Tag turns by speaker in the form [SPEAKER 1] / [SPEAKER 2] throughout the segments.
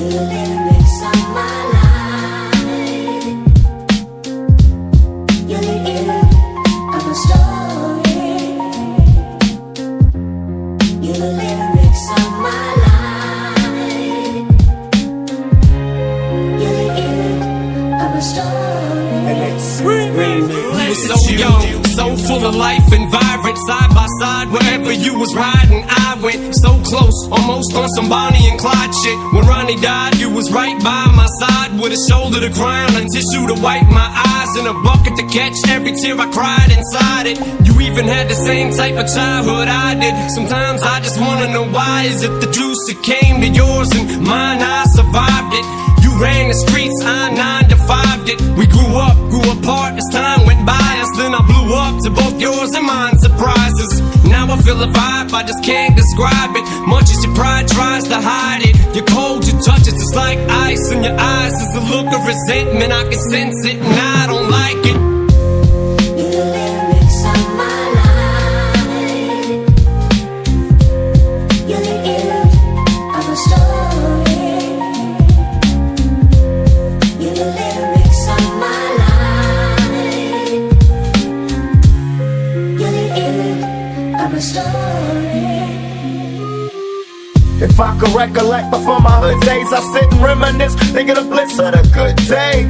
[SPEAKER 1] the lyrics of my life. You're the end of a story. You're the lyrics of my life. You're the end of a story.
[SPEAKER 2] We were so young, so full of life and vibrant. Side by side, wherever you was riding, I went so close, almost on some Bonnie and Clyde shit. When Ronnie died, you was right by my side, with a shoulder to cry on, a tissue to wipe my eyes, and a bucket to catch every tear I cried inside it. You even had the same type of childhood I did. Sometimes I just wanna know why is it the juice that came to yours and mine, I survived it. You ran the streets, I 9-to-5'd it. We grew apart as time went by us. Then I blew up to both yours and mine surprises. Now I feel a vibe, I just can't describe it. Much as your pride tries to hide it, your cold, your touch is just like ice. In your eyes is a look of resentment, I can sense it and I don't like it.
[SPEAKER 1] You're the lyrics of my life. You're the end of a story. You're the lyrics of my life. You're the end of a story.
[SPEAKER 3] If I could recollect before my hood days, I sit and reminisce, thinking of the bliss of the good days.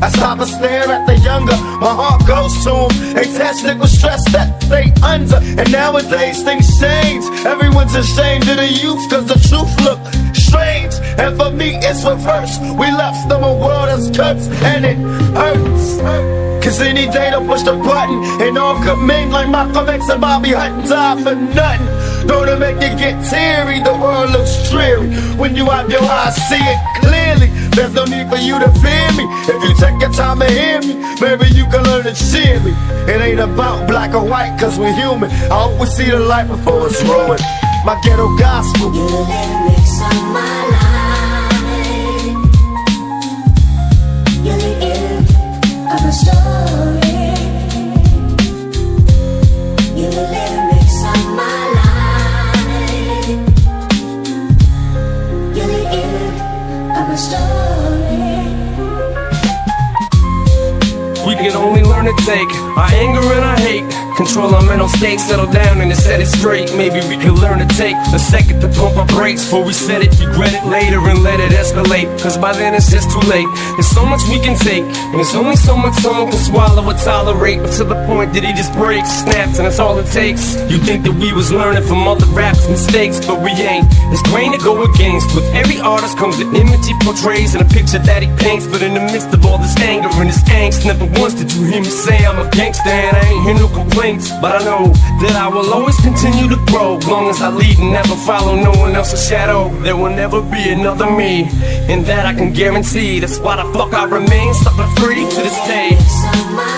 [SPEAKER 3] I stop and stare at the younger, my heart goes to them. They tested with stress that they under, and nowadays things change. Everyone's ashamed of the youth, cause the truth look strange. And for me it's reverse, we left them a world that's cuts, and it hurts. Cause any day to push the button, and all good men like Malcolm X and Bobby Hutton die for nothing. Don't it make you get teary, the world looks dreary. When you have your eyes, see it clearly. There's no need for you to fear me. If you take your time to hear me, maybe you can learn to cheer me. It ain't about black or white, cause we're human. I hope we see the light before it's ruined. My ghetto gospel.
[SPEAKER 1] You're the lyrics of my life. You're the end of a story. You're the lyrics of my life. You're the end of a story.
[SPEAKER 2] We can only learn to take our anger and our hate, control our mental state, settle down and set it straight. Maybe we can learn to take a second to pump our brakes before we set it, regret it later and let it escalate. Cause by then it's just too late. There's so much we can take, and there's only so much someone can swallow or tolerate. But to the point that he just breaks, snaps, and that's all it takes. You think that we was learning from other rappers' mistakes, but we ain't. It's grain to go against. With every artist comes an image he portrays and a picture that he paints. But in the midst of all this anger and this angst, never once did you hear me say I'm a gangster, and I ain't hear no complaints. But I know that I will always continue to grow, long as I lead and never follow no one else's shadow. There will never be another me, and that I can guarantee. That's why the fuck I remain sucker free to this day.
[SPEAKER 1] Lyrics of my